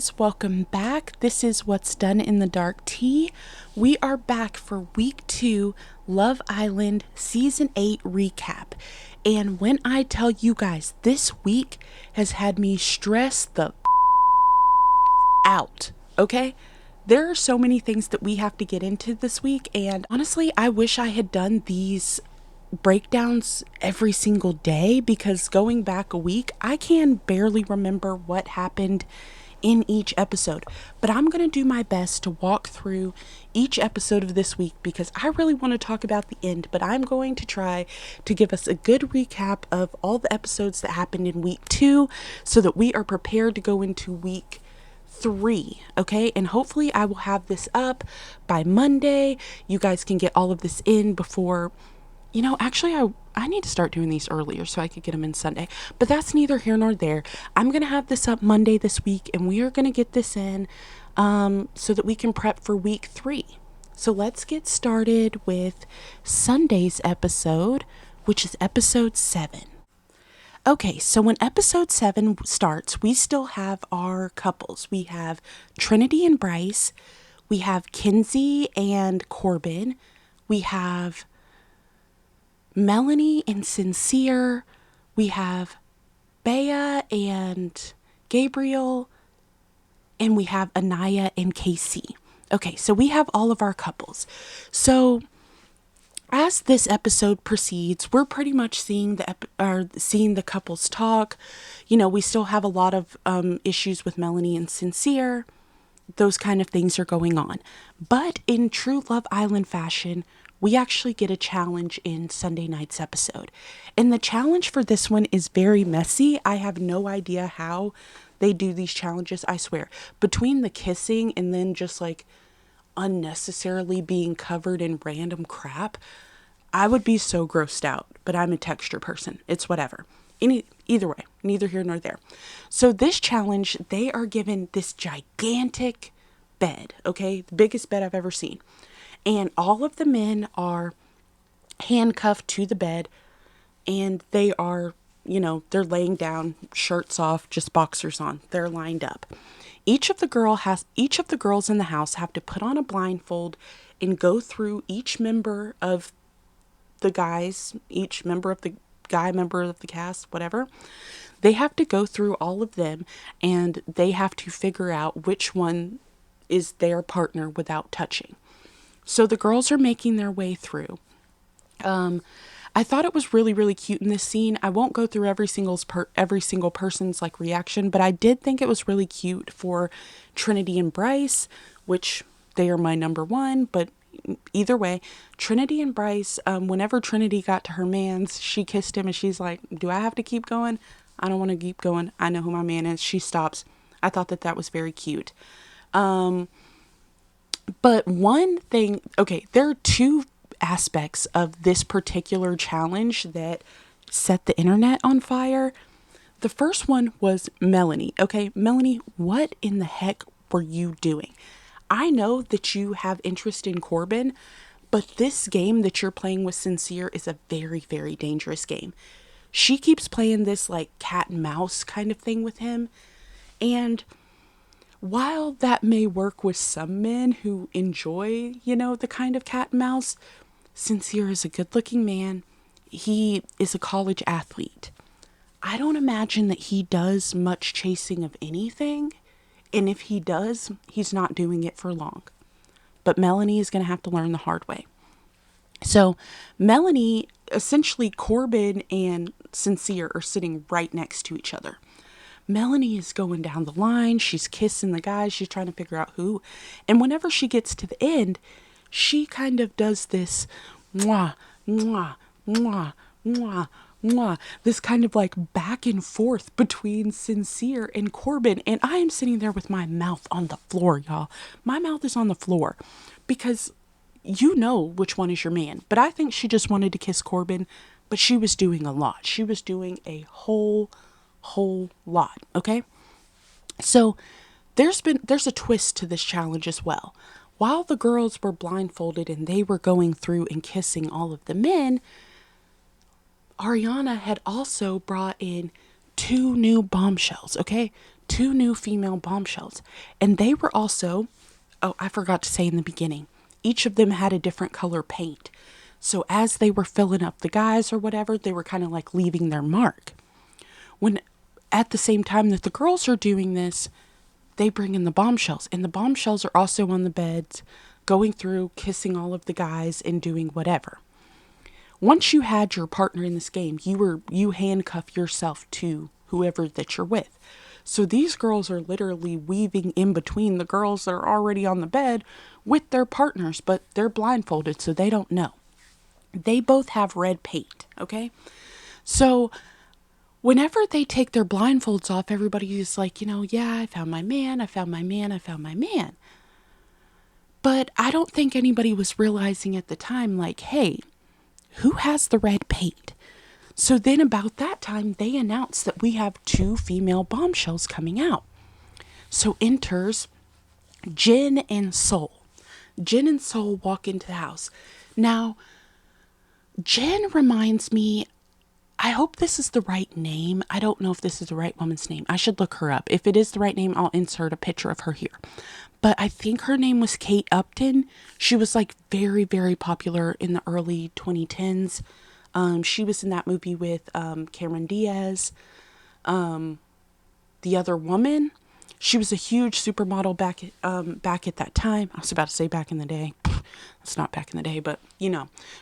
guys, welcome back. This is What's Done in the Dark Tea. We are back for week 2 Love Island season 8 recap. And when I tell you guys, this week has had me stressed the out, okay? There are so many things that we have to get into this week, and honestly, I wish I had done these breakdowns every single day, because going back a week, I can barely remember what happened in each episode. But I'm going to do my best to walk through each episode of this week, because I really want to talk about the end, but I'm going to try to give us a good recap of all the episodes that happened in week 2 so that we are prepared to go into week 3, okay? And hopefully I will have this up by Monday. You guys can get all of this in before, actually I need to start doing these earlier so I could get them in Sunday, but that's neither here nor there. I'm going to have this up Monday this week, and we are going to get this in so that we can prep for week 3. So let's get started with Sunday's episode, which is episode 7. Okay, so when episode 7 starts, we still have our couples. We have Trinity and Bryce. We have Kinsey and Corbin. We have Melanie and Sincere. We have Bea and Gabriel. And we have Anaya and Casey. Okay, so we have all of our couples. So as this episode proceeds, we're pretty much seeing the couples talk. We still have a lot of issues with Melanie and Sincere. Those kind of things are going on. But in true Love Island fashion, we actually get a challenge in Sunday night's episode. And the challenge for this one is very messy. I have no idea how they do these challenges, I swear. Between the kissing and then just like unnecessarily being covered in random crap, I would be so grossed out. But I'm a texture person. It's whatever. Either way, neither here nor there. So this challenge, they are given this gigantic bed, okay? The biggest bed I've ever seen. And all of the men are handcuffed to the bed, and they are, they're laying down, shirts off, just boxers on. They're lined up. Each of the girls in the house have to put on a blindfold and go through each member of the member of the cast, whatever. They have to go through all of them, and they have to figure out which one is their partner without touching. So the girls are making their way through. I thought it was really, really cute in this scene. I won't go through every single person's reaction, but I did think it was really cute for Trinity and Bryce, which they are my number one. But either way, Trinity and Bryce, whenever Trinity got to her man's, she kissed him and she's like, "Do I have to keep going? I don't want to keep going. I know who my man is." She stops. I thought that was very cute. But one thing, okay, there are 2 aspects of this particular challenge that set the internet on fire. The first one was Melanie. Okay, Melanie, what in the heck were you doing? I know that you have interest in Corbin, but this game that you're playing with Sincere is a very, very dangerous game. She keeps playing this cat and mouse kind of thing with him, and while that may work with some men who enjoy, the kind of cat and mouse, Sincere is a good-looking man. He is a college athlete. I don't imagine that he does much chasing of anything, and if he does, he's not doing it for long. But Melanie is going to have to learn the hard way. So Melanie, essentially Corbin and Sincere are sitting right next to each other. Melanie is going down the line. She's kissing the guys. She's trying to figure out who. And whenever she gets to the end, she kind of does this mwah, mwah, mwah, mwah, mwah. This kind of back and forth between Sincere and Corbin. And I am sitting there with my mouth on the floor, y'all. My mouth is on the floor because you know which one is your man. But I think she just wanted to kiss Corbin, but she was doing a lot. She was doing a whole lot, okay? So there's a twist to this challenge as well. While the girls were blindfolded and they were going through and kissing all of the men, Ariana had also brought in 2 new bombshells, okay? 2 new female bombshells. And they were also, oh, I forgot to say in the beginning, each of them had a different color paint. So as they were filling up the guys or whatever, they were kind of like leaving their mark. When at the same time that the girls are doing this, they bring in the bombshells. And the bombshells are also on the beds, going through, kissing all of the guys and doing whatever. Once you had your partner in this game, you handcuff yourself to whoever that you're with. So these girls are literally weaving in between the girls that are already on the bed with their partners, but they're blindfolded, so they don't know. They both have red paint, okay? So whenever they take their blindfolds off, everybody is like, yeah, I found my man, I found my man, I found my man. But I don't think anybody was realizing at the time, like, hey, who has the red paint? So then about that time, they announced that we have 2 female bombshells coming out. So enters Jin and Soul. Jin and Soul walk into the house. Now, Jin reminds me, I hope this is the right name. I don't know if this is the right woman's name. I should look her up. If it is the right name, I'll insert a picture of her here. But I think her name was Kate Upton. She was like very, very popular in the early 2010s. She was in that movie with Cameron Diaz. The other woman, she was a huge supermodel back at that time. I was about to say back in the day. It's not back in the day, but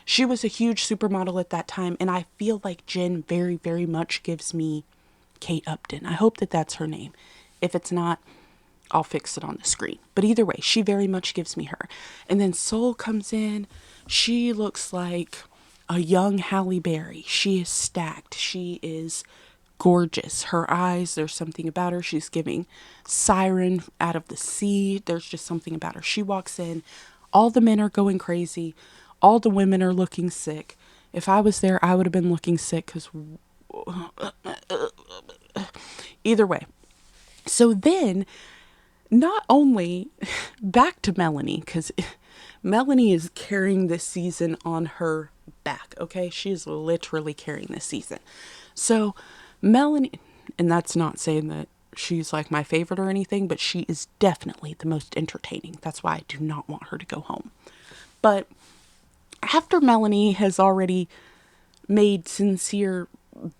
she was a huge supermodel at that time. And I feel like Jen very, very much gives me Kate Upton. I hope that that's her name. If it's not, I'll fix it on the screen. But either way, she very much gives me her. And then Soul comes in. She looks like a young Halle Berry. She is stacked. She is gorgeous. Her eyes, there's something about her. She's giving Siren out of the sea. There's just something about her. She walks in. All the men are going crazy. All the women are looking sick. If I was there, I would have been looking sick because either way. So then, not only back to Melanie, because Melanie is carrying this season on her back, okay? She is literally carrying this season. So Melanie, and that's not saying that she's like my favorite or anything, but she is definitely the most entertaining. That's why I do not want her to go home. But after Melanie has already made Sincere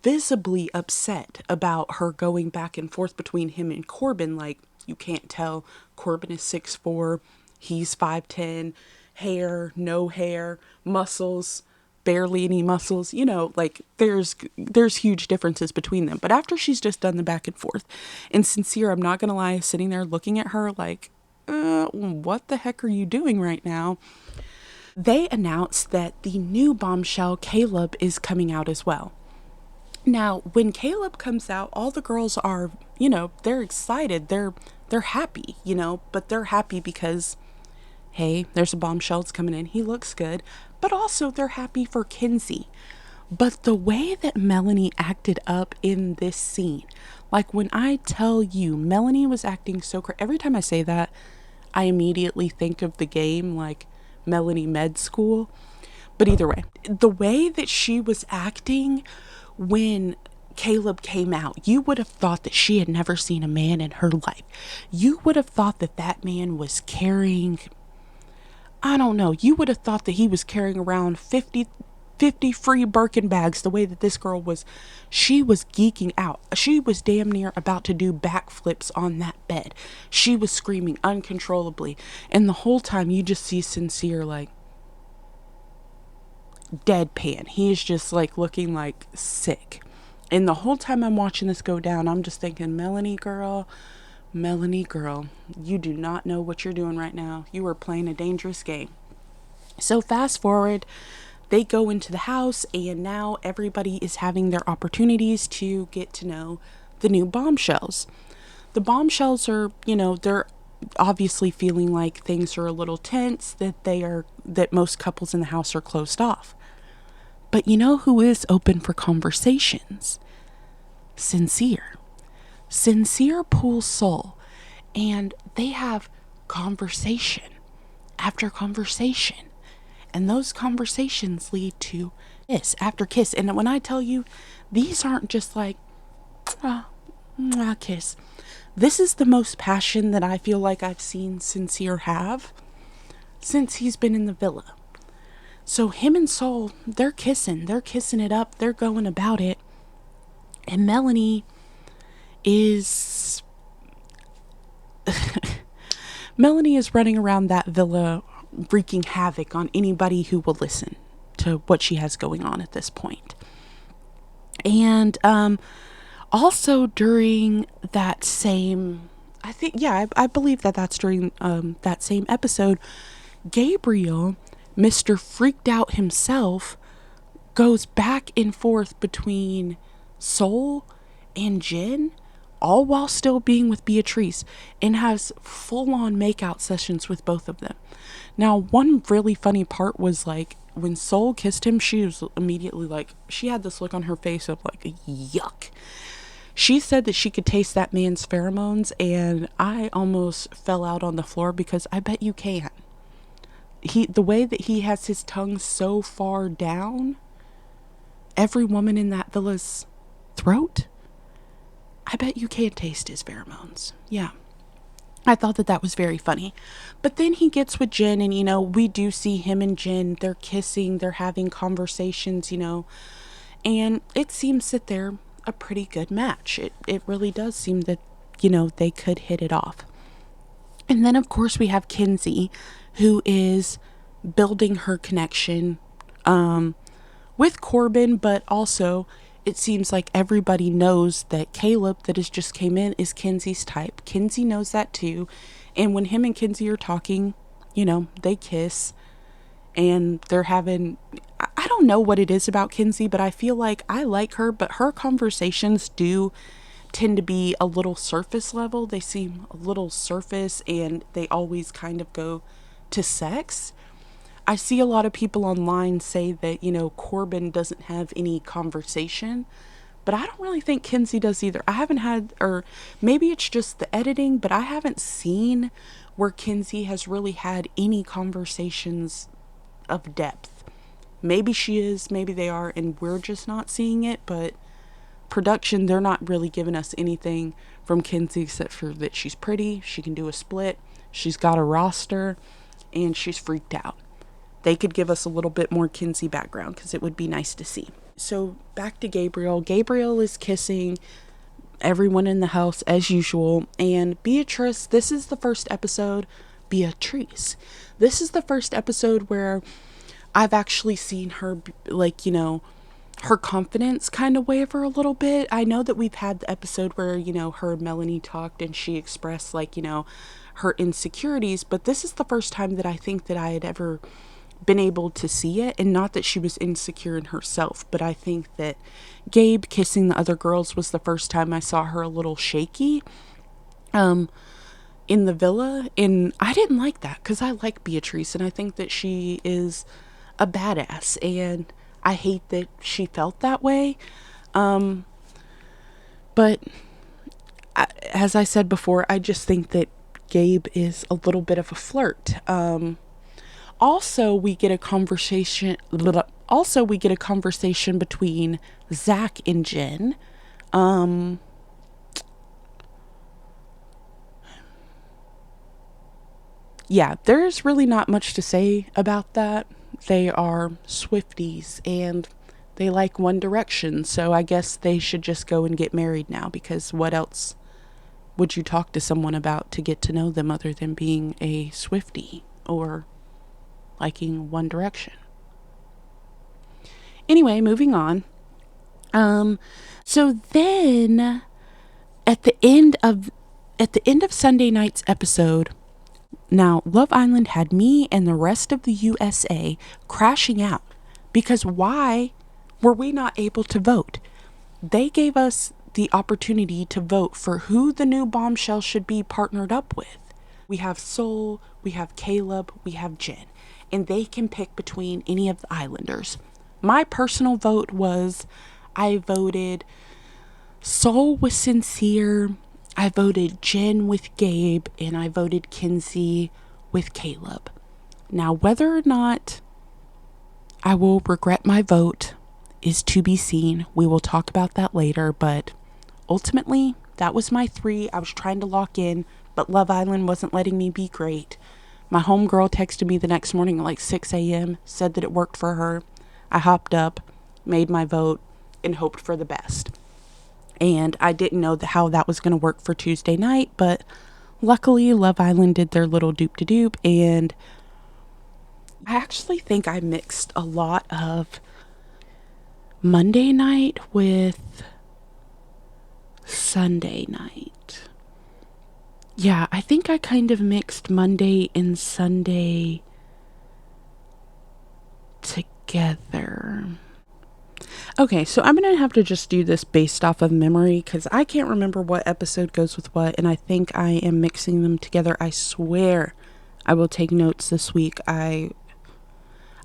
visibly upset about her going back and forth between him and Corbin, like, you can't tell, Corbin is 6'4", he's 5'10", hair, no hair, muscles, barely any muscles, like there's huge differences between them. But after she's just done the back and forth, and Sincere, I'm not gonna lie, sitting there looking at her like, what the heck are you doing right now? They announced that the new bombshell, Caleb, is coming out as well. Now, when Caleb comes out, all the girls are, they're excited. They're happy, but they're happy because, hey, there's a bombshell that's coming in. He looks good. But also they're happy for Kinsey. But the way that Melanie acted up in this scene, like when I tell you, Melanie was acting so crazy. Every time I say that, I immediately think of the game, like Melanie Med School. But either way, the way that she was acting when Caleb came out, you would have thought that she had never seen a man in her life. You would have thought that that man was carrying, I don't know, you would have thought that he was carrying around 50 free Birkin bags, the way that this girl was. She was geeking out. She was damn near about to do backflips on that bed. She was screaming uncontrollably. And the whole time you just see Sincere like deadpan. He's just like looking like sick. And the whole time I'm watching this go down, I'm just thinking, Melanie girl, you do not know what you're doing right now. You are playing a dangerous game. So fast forward, they go into the house, and now everybody is having their opportunities to get to know the new bombshells. The bombshells are, they're obviously feeling like things are a little tense, that most couples in the house are closed off. But you know who is open for conversations? Sincere. Sincere pulls Soul, and they have conversation after conversation. And those conversations lead to kiss after kiss. And when I tell you, these aren't just like, kiss. This is the most passion that I feel like I've seen Sincere have since he's been in the villa. So him and Soul, they're kissing it up, they're going about it. And Melanie is Melanie is running around that villa wreaking havoc on anybody who will listen to what she has going on at this point. And also during that same, I believe that that's during that same episode, Gabriel, Mr. Freaked Out himself, goes back and forth between Soul and Jen, all while still being with Beatrice, and has full-on makeout sessions with both of them. Now, one really funny part was like, when Soul kissed him, she was immediately like, she had this look on her face of like, yuck. She said that she could taste that man's pheromones, and I almost fell out on the floor because I bet you can. The way that he has his tongue so far down every woman in that villa's throat, I bet you can't taste his pheromones. Yeah. I thought that was very funny. But then he gets with Jen, and, we do see him and Jen. They're kissing, they're having conversations, and it seems that they're a pretty good match. It really does seem that, they could hit it off. And then, of course, we have Kinsey, who is building her connection with Corbin, but also it seems like everybody knows that Caleb, that has just came in, is Kinsey's type. Kinsey knows that too. And when him and Kinsey are talking, they kiss. And they're having, I don't know what it is about Kinsey, but I feel like I like her, but her conversations do tend to be a little surface level. They seem a little surface, and they always kind of go to sex. I see a lot of people online say that, Corbin doesn't have any conversation, but I don't really think Kinsey does either. I haven't had, or maybe it's just the editing, but I haven't seen where Kinsey has really had any conversations of depth. Maybe she is, maybe they are, and we're just not seeing it, but production, they're not really giving us anything from Kinsey except for that she's pretty, she can do a split, she's got a roster, and she's freaked out. They could give us a little bit more Kinsey background because it would be nice to see. So back to Gabriel. Gabriel is kissing everyone in the house as usual. And Beatrice, this is the first episode. Beatrice. This is the first episode where I've actually seen her, her confidence kind of waver a little bit. I know that we've had the episode where, her and Melanie talked and she expressed, her insecurities. But this is the first time that I think that I had ever been able to see it, and not that she was insecure in herself, but I think that Gabe kissing the other girls was the first time I saw her a little shaky in the villa, and I didn't like that because I like Beatrice and I think that she is a badass, and I hate that she felt that way. But as I said before, I just think that Gabe is a little bit of a flirt. Also, we get a conversation between Zach and Jen. Yeah, there's really not much to say about that. They are Swifties and they like One Direction, so I guess they should just go and get married now, because what else would you talk to someone about to get to know them other than being a Swiftie or liking One Direction? Anyway, moving on. So then at the end of Sunday night's episode, now Love Island had me and the rest of the USA crashing out because why were we not able to vote? They gave us the opportunity to vote for who the new Bombshell should be partnered up with. We have Soul, we have Caleb, we have Jen, and they can pick between any of the Islanders. My personal vote was, I voted Soul with Sincere, I voted Jen with Gabe, and I voted Kinsey with Caleb. Now, whether or not I will regret my vote is to be seen. We will talk about that later, but ultimately, That was my 3. I was trying to lock in, but Love Island wasn't letting me be great. My homegirl texted me the next morning at like 6 a.m., said that it worked for her. I hopped up, made my vote, and hoped for the best. And I didn't know how that was going to work for Tuesday night, but luckily Love Island did their little doop-de-doop, and I actually think I mixed a lot of Monday night with Sunday night. Yeah, I think I kind of mixed Monday and Sunday together. Okay, so I'm going to have to just do this based off of memory because I can't remember what episode goes with what, and I think I am mixing them together. I swear I will take notes this week. I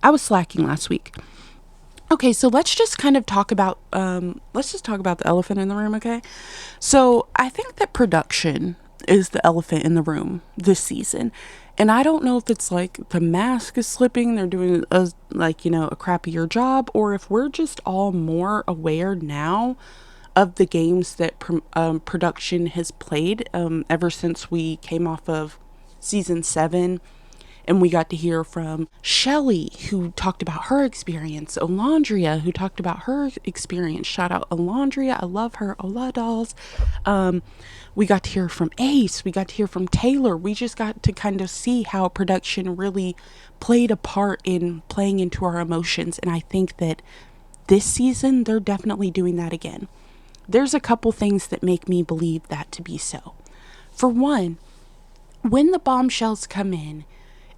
was slacking last week. Okay, so let's just kind of talk about the elephant in the room, okay? So I think that production is the elephant in the room this season. And I don't know if it's like the mask is slipping, they're doing a crappier job, or if we're just all more aware now of the games that production has played ever since we came off of season 7. And we got to hear from Shelly, who talked about her experience. Olandria, who talked about her experience. Shout out Olandria. I love her. Ola dolls. We got to hear from Ace. We got to hear from Taylor. We just got to kind of see how production really played a part in playing into our emotions. And I think that this season, they're definitely doing that again. There's a couple things that make me believe that to be so. For one, when the bombshells come in,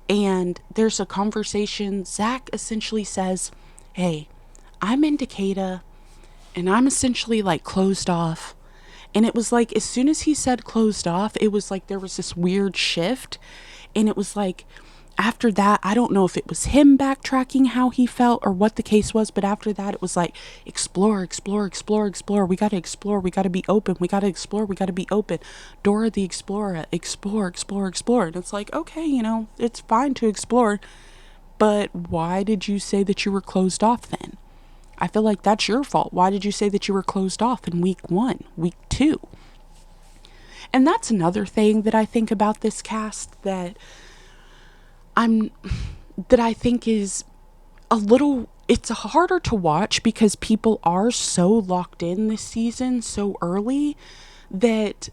and there's a conversation, Zach essentially says, hey, I'm into Kata, and I'm essentially like closed off. And it was like, as soon as he said closed off, it was like there was this weird shift. And it was like, after that, I don't know if it was him backtracking how he felt or what the case was, but after that, it was like, explore, explore, explore, explore. We got to explore. We got to be open. We got to explore. We got to be open. Dora the Explorer, explore, explore, explore. And it's like, okay, it's fine to explore, but why did you say that you were closed off then? I feel like that's your fault. Why did you say that you were closed off in week 1, week 2? And that's another thing that I think about this cast that I think is it's harder to watch because people are so locked in this season so early that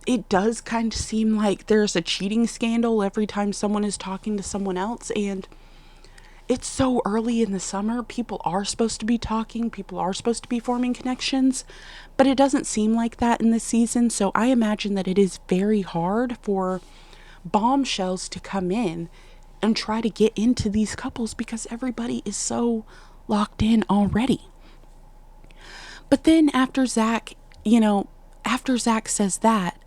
it does kind of seem like there's a cheating scandal every time someone is talking to someone else. And it's so early in the summer. People are supposed to be talking. People are supposed to be forming connections. But it doesn't seem like that in this season. So I imagine that it is very hard for bombshells to come in and try to get into these couples because everybody is so locked in already. But then after Zach says that,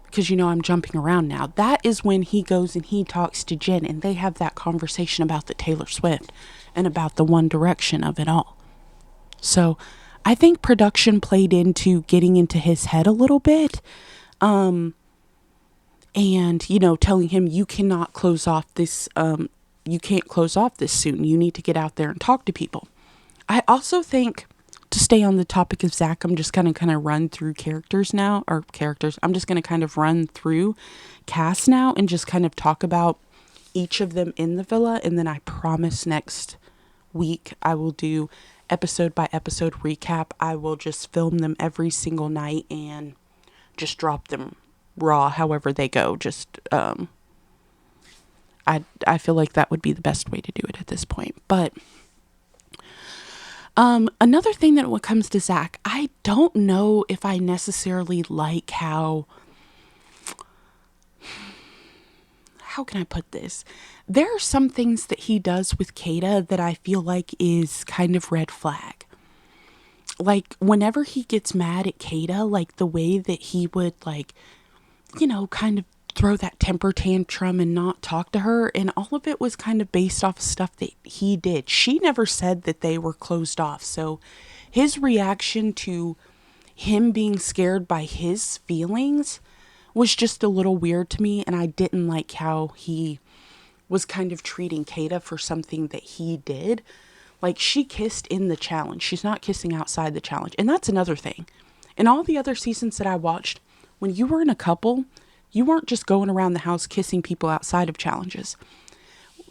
because I'm jumping around now, that is when he goes and he talks to Jen and they have that conversation about the Taylor Swift and about the One Direction of it all. So I think production played into getting into his head a little bit. And, telling him you cannot close off this, you can't close off this soon. You need to get out there and talk to people. I also think, to stay on the topic of Zach, I'm just going to kind of run through I'm just going to kind of run through cast now and just kind of talk about each of them in the villa. And then I promise next week I will do episode by episode recap. I will just film them every single night and just drop them raw however they go. Just I feel like that would be the best way to do it at this point. But another thing that when it comes to Zach, I don't know if I necessarily like how can I put this? There are some things that he does with Kata that I feel like is kind of red flag. Like whenever he gets mad at Kata, like the way that he would kind of throw that temper tantrum and not talk to her. And all of it was kind of based off of stuff that he did. She never said that they were closed off. So his reaction to him being scared by his feelings was just a little weird to me. And I didn't like how he was kind of treating Kata for something that he did. Like she kissed in the challenge. She's not kissing outside the challenge. And that's another thing. In all the other seasons that I watched, when you were in a couple, you weren't just going around the house kissing people outside of challenges.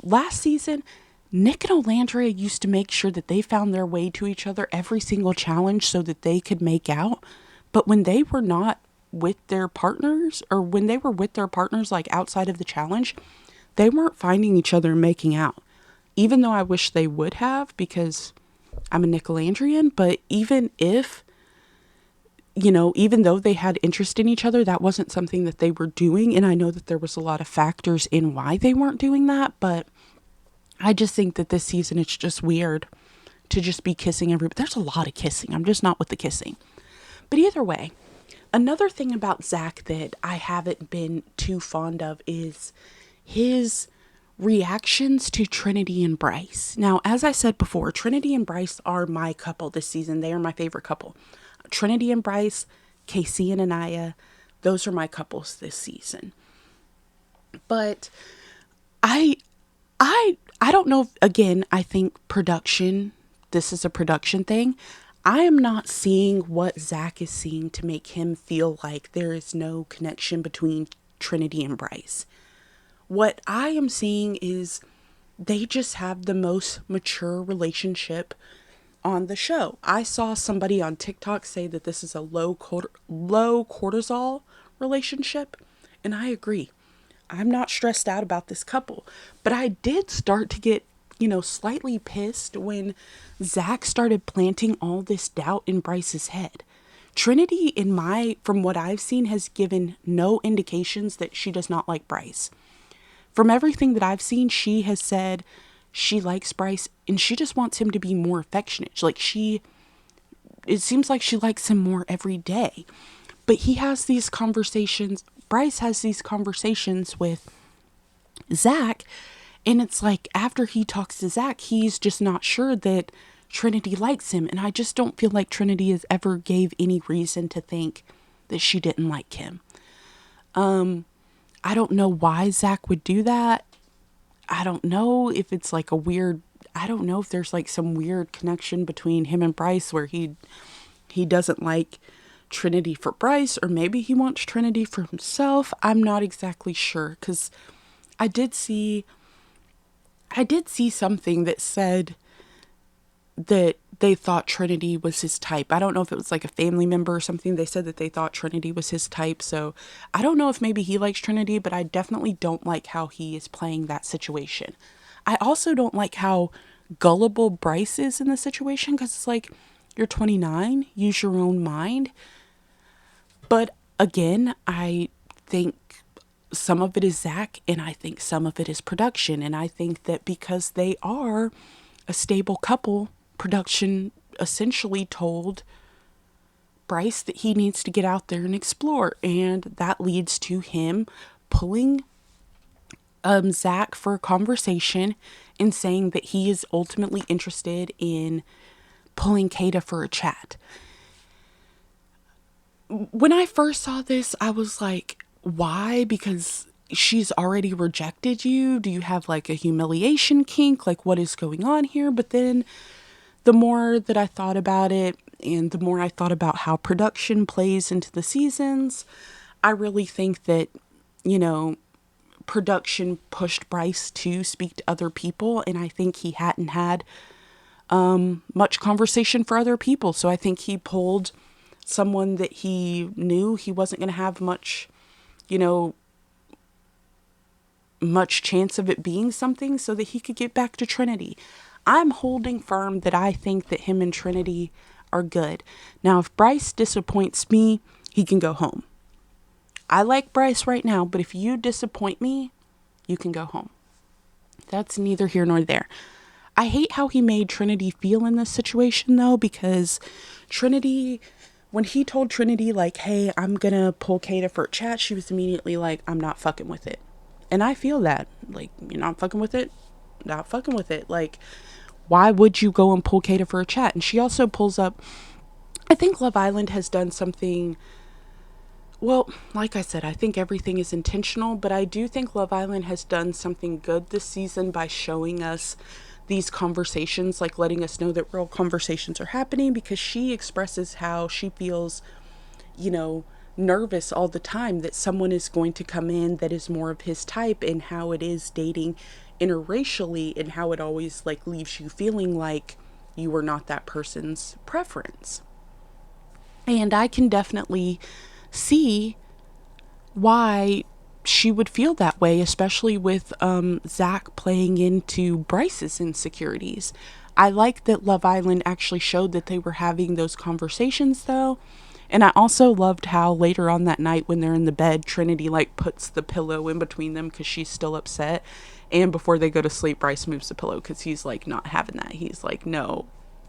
Last season, Nick and Olandria used to make sure that they found their way to each other every single challenge so that they could make out. But when they were not with their partners, or when they were with their partners like outside of the challenge, they weren't finding each other and making out. Even though I wish they would have, because I'm a Nicolandrian, but even if, even though they had interest in each other, that wasn't something that they were doing. And I know that there was a lot of factors in why they weren't doing that, but I just think that this season it's just weird to just be kissing everybody. There's a lot of kissing. I'm just not with the kissing. But either way, another thing about Zach that I haven't been too fond of is his reactions to Trinity and Bryce. Now, as I said before, Trinity and Bryce are my couple this season. They are my favorite couple. Trinity and Bryce, Casey and Anaya, those are my couples this season. But I don't know if, again, I think this is a production thing. I am not seeing what Zach is seeing to make him feel like there is no connection between Trinity and Bryce. What I am seeing is they just have the most mature relationship on the show. I saw somebody on TikTok say that this is a low cortisol relationship, and I agree. I'm not stressed out about this couple, but I did start to get, slightly pissed when Zach started planting all this doubt in Bryce's head. Trinity, from what I've seen, has given no indications that she does not like Bryce. From everything that I've seen, she has said she likes Bryce and she just wants him to be more affectionate. It seems like she likes him more every day. But he has these conversations, Bryce has these conversations with Zach, and it's like after he talks to Zach, he's just not sure that Trinity likes him. And I just don't feel like Trinity has ever gave any reason to think that she didn't like him. I don't know why Zach would do that. I don't know if it's like I don't know if there's like some weird connection between him and Bryce where he doesn't like Trinity for Bryce, or maybe he wants Trinity for himself. I'm not exactly sure, because I did see something that said that they thought Trinity was his type. I don't know if it was like a family member or something. They said that they thought Trinity was his type. So I don't know if maybe he likes Trinity, but I definitely don't like how he is playing that situation. I also don't like how gullible Bryce is in the situation, because it's like, you're 29, use your own mind. But again, I think some of it is Zach, and I think some of it is production. And I think that because they are a stable couple, production essentially told Bryce that he needs to get out there and explore. And that leads to him pulling Zach for a conversation and saying that he is ultimately interested in pulling Kata for a chat. When I first saw this, I was like, why? Because she's already rejected you? Do you have like a humiliation kink? Like, what is going on here? But then the more that I thought about it, and the more I thought about how production plays into the seasons, I really think that, production pushed Bryce to speak to other people, and I think he hadn't had much conversation for other people. So I think he pulled someone that he knew he wasn't going to have much chance of it being something, so that he could get back to Trinity. I'm holding firm that I think that him and Trinity are good. Now, if Bryce disappoints me, he can go home. I like Bryce right now, but if you disappoint me, you can go home. That's neither here nor there. I hate how he made Trinity feel in this situation, though, because Trinity, when he told Trinity, like, hey, I'm gonna pull Kata for a chat, she was immediately like, I'm not fucking with it. And I feel that. Like, you're not fucking with it? Not fucking with it. Like, why would you go and pull Kata for a chat? And she also pulls up, I think Love Island has done something, well, like I said, I think everything is intentional, but I do think Love Island has done something good this season by showing us these conversations, like letting us know that real conversations are happening, because she expresses how she feels nervous all the time that someone is going to come in that is more of his type, and how it is dating interracially, and how it always like leaves you feeling like you were not that person's preference. And I can definitely see why she would feel that way, especially with Zach playing into Bryce's insecurities. I like that Love Island actually showed that they were having those conversations, though. And I also loved how later on that night when they're in the bed, Trinity like puts the pillow in between them because she's still upset. And before they go to sleep, Bryce moves the pillow because he's like not having that. He's like, no,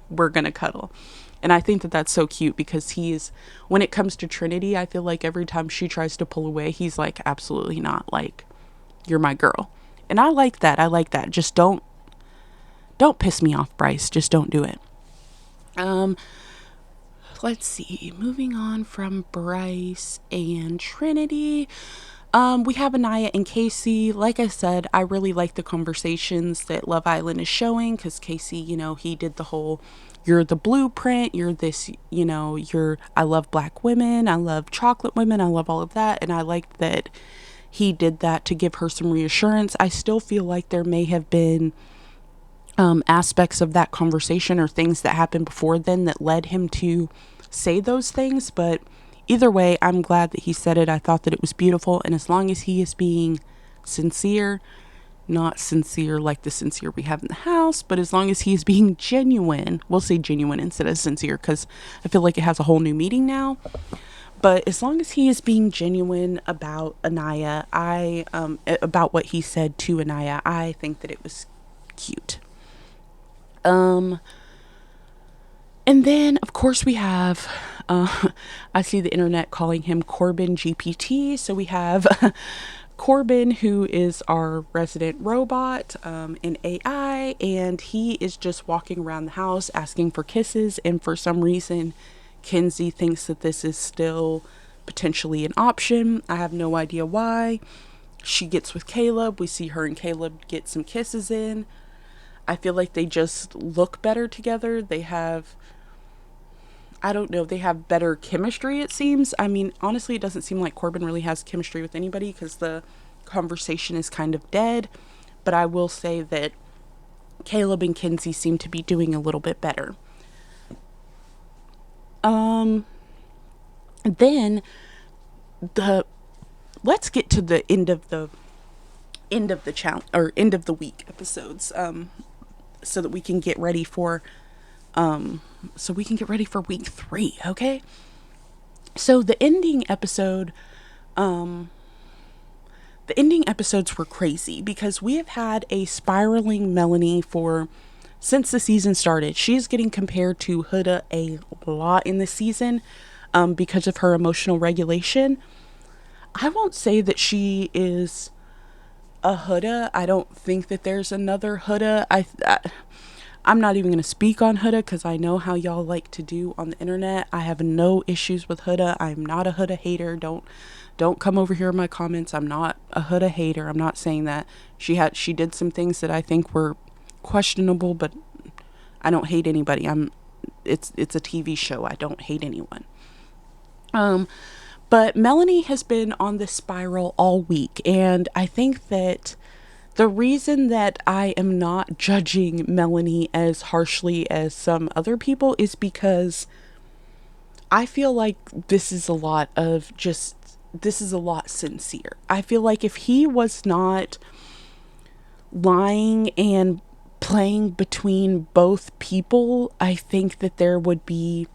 we're going to cuddle. And I think that that's so cute because when it comes to Trinity, I feel like every time she tries to pull away, he's like, absolutely not. Like, you're my girl. And I like that. I like that. Just don't piss me off, Bryce. Just don't do it. Let's see. Moving on from Bryce and Trinity. We have Anaya and Casey. Like I said, I really like the conversations that Love Island is showing because Casey, he did the whole, you're the blueprint, you're this, I love black women, I love chocolate women, I love all of that. And I liked that he did that to give her some reassurance. I still feel like there may have been aspects of that conversation or things that happened before then that led him to say those things, but either way, I'm glad that he said it. I thought that it was beautiful, and as long as he is being sincere, not sincere like the sincere we have in the house, but as long as he is being genuine, we'll say genuine instead of sincere because I feel like it has a whole new meaning now. But as long as he is being genuine about Anaya, about what he said to Anaya, I think that it was cute. And then, of course, we have, I see the internet calling him Corbin GPT. So we have Corbin, who is our resident robot in AI, and he is just walking around the house asking for kisses. And for some reason, Kenzie thinks that this is still potentially an option. I have no idea why. She gets with Caleb. We see her and Caleb get some kisses in. I feel like they just look better together. They have, I don't know, they have better chemistry, it seems. I mean, honestly, it doesn't seem like Corbin really has chemistry with anybody because the conversation is kind of dead. But I will say that Caleb and Kenzie seem to be doing a little bit better. Then let's get to the end of the challenge or end of the week episodes. So that we can get ready for week 3, okay? So the ending episodes were crazy because we have had a spiraling Melanie since the season started. She's getting compared to Huda a lot in the season because of her emotional regulation. I won't say that she is a Huda. I don't think that there's another Huda. I'm not even going to speak on Huda because I know how y'all like to do on the internet. I have no issues with Huda. I'm not a Huda hater. Don't come over here in my comments. I'm not a Huda hater. I'm not saying that. She did some things that I think were questionable, but I don't hate anybody. It's a TV show. I don't hate anyone. But Melanie has been on this spiral all week, and I think that the reason that I am not judging Melanie as harshly as some other people is because I feel like this is a lot sincere. I feel like if he was not lying and playing between both people, I think that there wouldn't be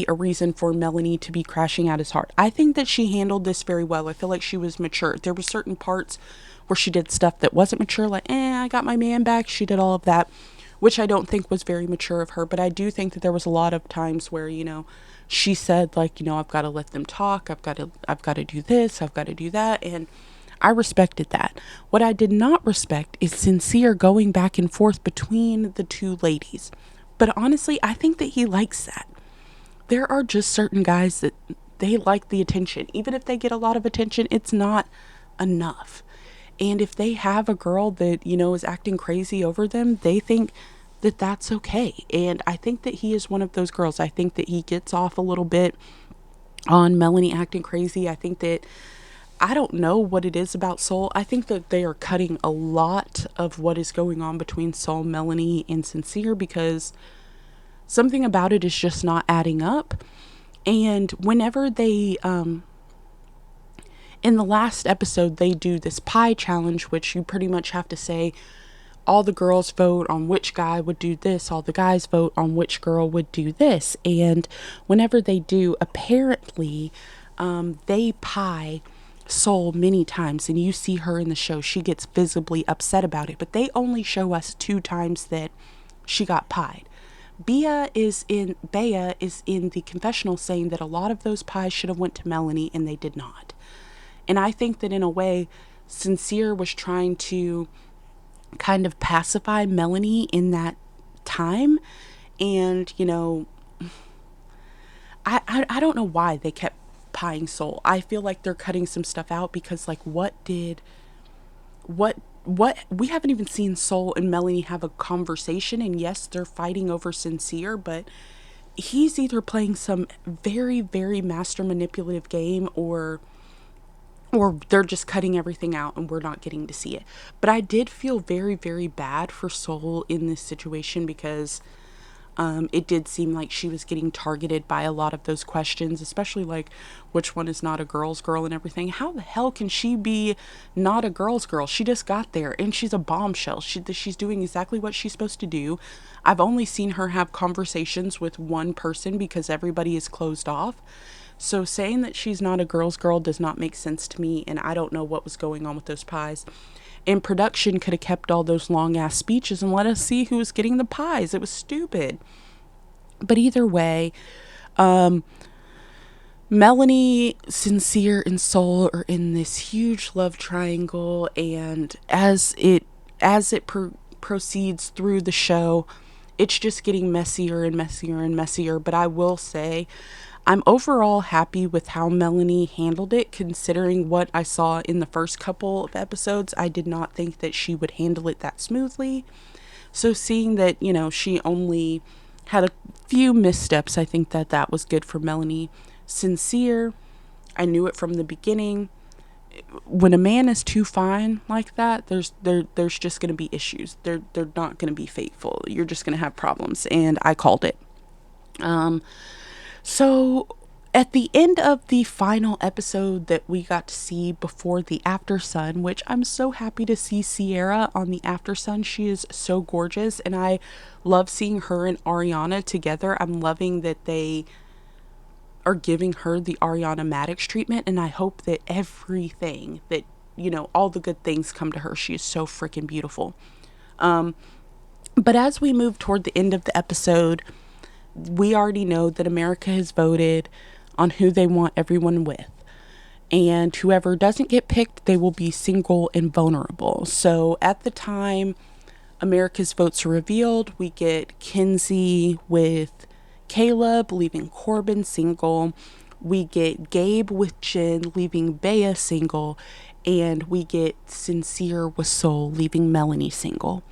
a reason for Melanie to be crashing out his heart. I think that she handled this very well. I feel like she was mature. There were certain parts where she did stuff that wasn't mature, like, I got my man back. She did all of that, which I don't think was very mature of her. But I do think that there was a lot of times where, she said, like, I've got to let them talk. I've got to do this. I've got to do that. And I respected that. What I did not respect is Sincere going back and forth between the two ladies. But honestly, I think that he likes that. There are just certain guys that they like the attention. Even if they get a lot of attention, it's not enough. And if they have a girl that, is acting crazy over them, they think that that's okay. And I think that he is one of those girls. I think that he gets off a little bit on Melanie acting crazy. I think that I don't know what it is about Soul. I think that they are cutting a lot of what is going on between Soul, Melanie, and Sincere because something about it is just not adding up. And whenever they, in the last episode, they do this pie challenge, which you pretty much have to say, all the girls vote on which guy would do this, all the guys vote on which girl would do this. And whenever they do, apparently, they pie Soul many times, and you see her in the show. She gets visibly upset about it, but they only show us 2 times that she got pied. Bea is in the confessional saying that a lot of those pies should have went to Melanie and they did not. And I think that in a way, Sincere was trying to kind of pacify Melanie in that time. And, you know, I don't know why they kept pieing Soul. I feel like they're cutting some stuff out because, like, what we haven't even seen Soul and Melanie have a conversation, and yes, they're fighting over Sincere, but he's either playing some very, very master manipulative game or they're just cutting everything out and we're not getting to see it. But I did feel very, very bad for Soul in this situation because it did seem like she was getting targeted by a lot of those questions, especially like which one is not a girl's girl and everything. How the hell can she be not a girl's girl? She just got there and she's a bombshell. She's doing exactly what she's supposed to do. I've only seen her have conversations with one person because everybody is closed off. So saying that she's not a girl's girl does not make sense to me, and I don't know what was going on with those pies. And production could have kept all those long ass speeches and let us see who was getting the pies. It was stupid. But either way, Melanie, Sincere, and Soul are in this huge love triangle, and as it proceeds through the show, it's just getting messier and messier and messier. But I will say, I'm overall happy with how Melanie handled it, considering what I saw in the first couple of episodes. I did not think that she would handle it that smoothly. So seeing that, you know, she only had a few missteps, I think that that was good for Melanie. Sincere, I knew it from the beginning. When a man is too fine like that, there's just going to be issues. They're not going to be faithful. You're just going to have problems, and I called it. So at the end of the final episode that we got to see before the After Sun, which I'm so happy to see Sierra on the After Sun. She is so gorgeous, and I love seeing her and Ariana together. I'm loving that they are giving her the Ariana Maddox treatment, and I hope that everything that, you know, all the good things come to her. She is so freaking beautiful. But as we move toward the end of the episode, we already know that America has voted on who they want everyone with. And whoever doesn't get picked, they will be single and vulnerable. So at the time America's votes are revealed, we get Kenzie with Caleb, leaving Corbin single. We get Gabe with Jen, leaving Bea single. And we get Sincere with Soul, leaving Melanie single.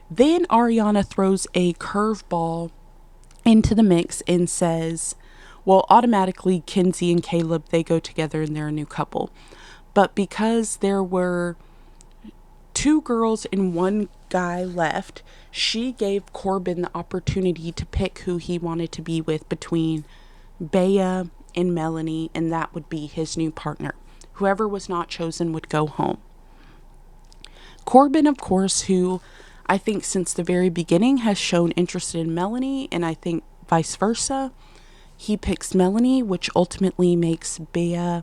Then Ariana throws a curveball into the mix and says, well, automatically Kenzie and Caleb, they go together and they're a new couple. But because there were 2 girls and 1 guy left, she gave Corbin the opportunity to pick who he wanted to be with between Bea and Melanie, and that would be his new partner. Whoever was not chosen would go home. Corbin, of course, who I think since the very beginning has shown interest in Melanie, and I think vice versa. He picks Melanie, which ultimately makes Bea,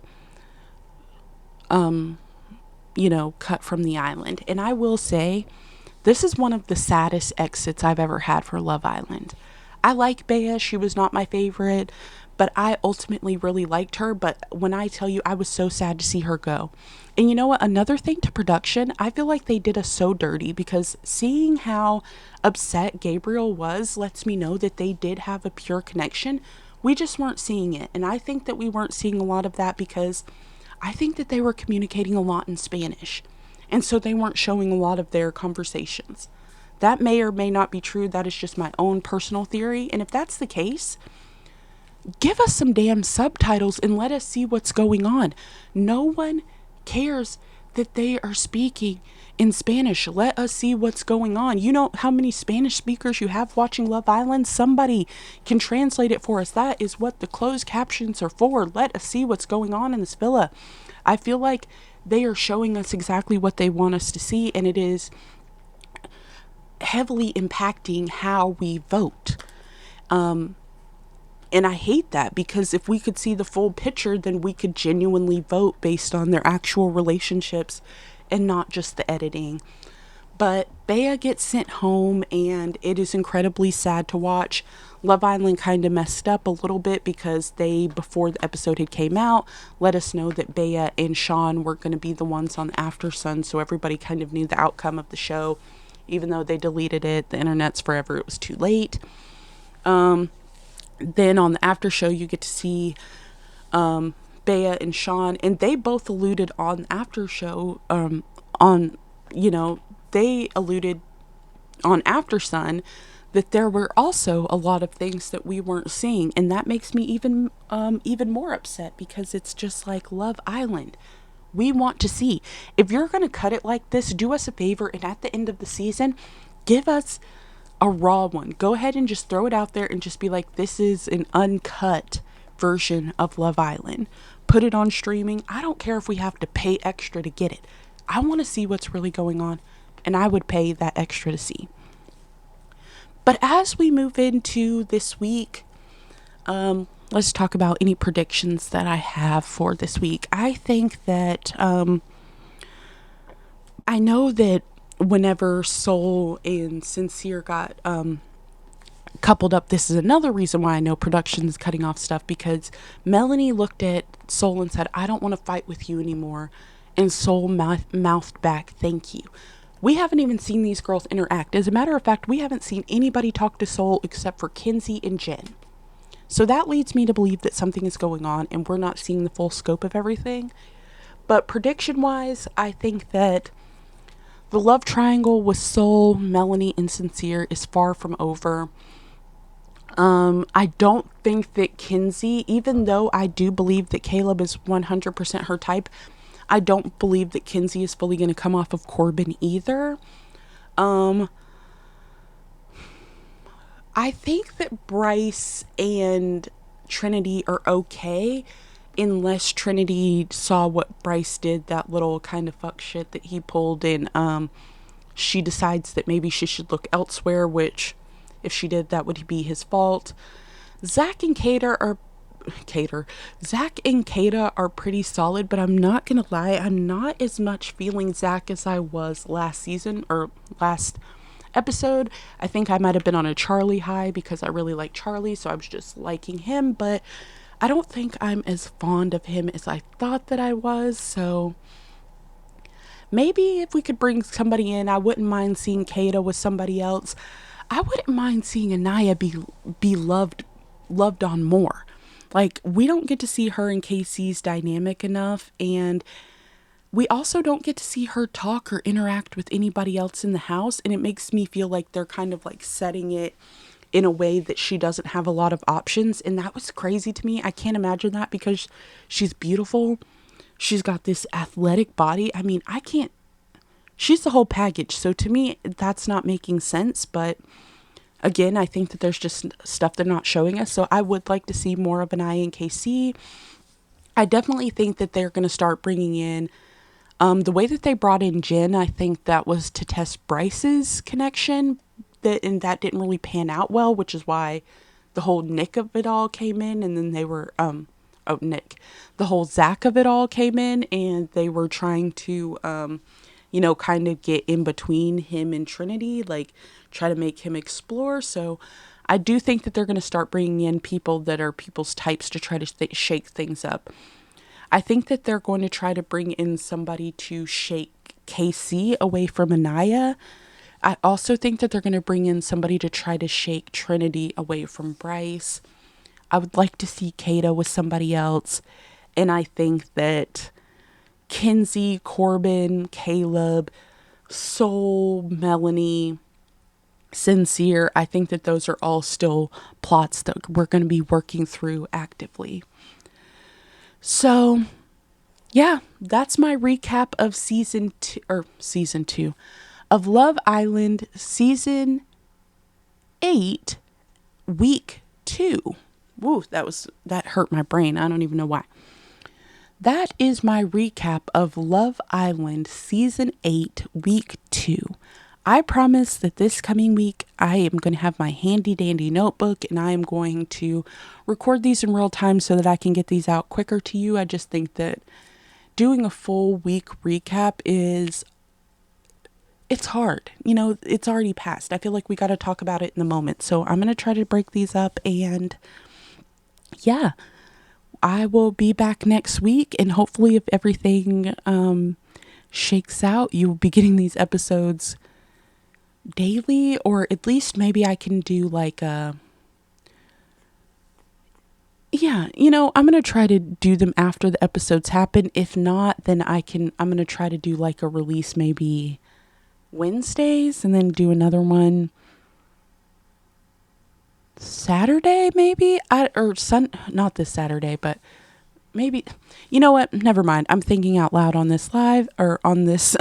cut from the island. And I will say, this is one of the saddest exits I've ever had for Love Island. I like Bea. She was not my favorite, but I ultimately really liked her. But when I tell you, I was so sad to see her go. And you know what? Another thing to production, I feel like they did us so dirty, because seeing how upset Gabriel was lets me know that they did have a pure connection. We just weren't seeing it. And I think that we weren't seeing a lot of that because I think that they were communicating a lot in Spanish. And so they weren't showing a lot of their conversations. That may or may not be true. That is just my own personal theory. And if that's the case, Give us some damn subtitles and let us see what's going on. No one cares that they are speaking in Spanish. Let us see what's going on. You know how many Spanish speakers you have watching Love Island? Somebody can translate it for us. That is what the closed captions are for. Let us see what's going on in this villa. I feel like they are showing us exactly what they want us to see, and it is heavily impacting how we vote. And I hate that, because if we could see the full picture, then we could genuinely vote based on their actual relationships and not just the editing. But Bea gets sent home, and it is incredibly sad to watch. Love Island kind of messed up a little bit because they, before the episode had came out, let us know that Bea and Sean were going to be the ones on After Sun, so everybody kind of knew the outcome of the show. Even though they deleted it, the internet's forever, it was too late. Then on the after show, you get to see Bea and Sean, and they both alluded on the after show, on, you know, they alluded on After Sun that there were also a lot of things that we weren't seeing, and that makes me even more upset, because it's just like Love Island. We want to see. If you're going to cut it like this, do us a favor, and at the end of the season, give us a raw one. Go ahead and just throw it out there and just be like, this is an uncut version of Love Island. Put it on streaming. I don't care if we have to pay extra to get it. I want to see what's really going on, and I would pay that extra to see. But as we move into this week, let's talk about any predictions that I have for this week. I think that I know that whenever Soul and Sincere got coupled up, this is another reason why I know production is cutting off stuff, because Melanie looked at Soul and said, I don't want to fight with you anymore. And Soul mouthed back, thank you. We haven't even seen these girls interact. As a matter of fact, we haven't seen anybody talk to Soul except for Kinsey and Jen. So that leads me to believe that something is going on and we're not seeing the full scope of everything. But prediction-wise, I think that the love triangle with Soul, Melanie, and Sincere is far from over. I don't think that Kinsey, even though I do believe that Caleb is 100% her type, I don't believe that Kinsey is fully going to come off of Corbin either. I think that Bryce and Trinity are okay, unless Trinity saw what Bryce did, that little kind of fuck shit that he pulled, and she decides that maybe she should look elsewhere, which, if she did, that would be his fault. Zach and Kata are pretty solid, but I'm not gonna lie, I'm not as much feeling Zach as I was last season, or last episode. I think I might have been on a Charlie high because I really like Charlie, so I was just liking him, but I don't think I'm as fond of him as I thought that I was. So maybe if we could bring somebody in, I wouldn't mind seeing Kata with somebody else. I wouldn't mind seeing Anaya be loved on more. Like, we don't get to see her and Casey's dynamic enough, and we also don't get to see her talk or interact with anybody else in the house, and it makes me feel like they're kind of like setting it in a way that she doesn't have a lot of options, and that was crazy to me. I can't imagine that, because she's beautiful. She's got this athletic body. I mean, she's the whole package. So to me, that's not making sense, but again, I think that there's just stuff they're not showing us. So I would like to see more of Anaya and KC. I definitely think that they're going to start bringing in the way that they brought in Jen. I think that was to test Bryce's connection, and that didn't really pan out well, which is why the whole Nick of it all came in, and then they were the whole Zach of it all came in, and they were trying to kind of get in between him and Trinity, like try to make him explore. So I do think that they're going to start bringing in people that are people's types to try to shake things up. I think that they're going to try to bring in somebody to shake KC away from Anaya. I also think that they're going to bring in somebody to try to shake Trinity away from Bryce. I would like to see Kata with somebody else. And I think that Kinsey, Corbin, Caleb, Soul, Melanie, sincere. I think that those are all still plots that we're going to be working through actively. So, yeah, that's my recap of season 2 of Love Island season 8, week 2. Woo, that hurt my brain. I don't even know why. That is my recap of Love Island season 8, week 2. I promise that this coming week I am going to have my handy dandy notebook and I am going to record these in real time so that I can get these out quicker to you. I just think that doing a full week recap it's hard. It's already passed. I feel like we got to talk about it in the moment. So I'm going to try to break these up, and yeah, I will be back next week, and hopefully if everything shakes out, you will be getting these episodes daily, or at least maybe I can do like a, yeah, I'm going to try to do them after the episodes happen. If not, then I'm going to try to do like a release maybe Wednesdays and then do another one Saturday maybe, not this Saturday, but maybe, you know what, never mind, I'm thinking out loud on this live, or on this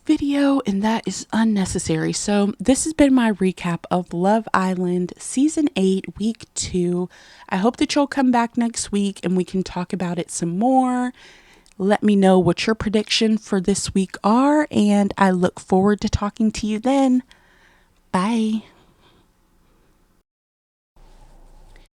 video, and that is unnecessary. So this has been my recap of Love Island season 8, week 2. I hope that you'll come back next week and we can talk about it some more. Let me know what your predictions for this week are, and I look forward to talking to you then. Bye.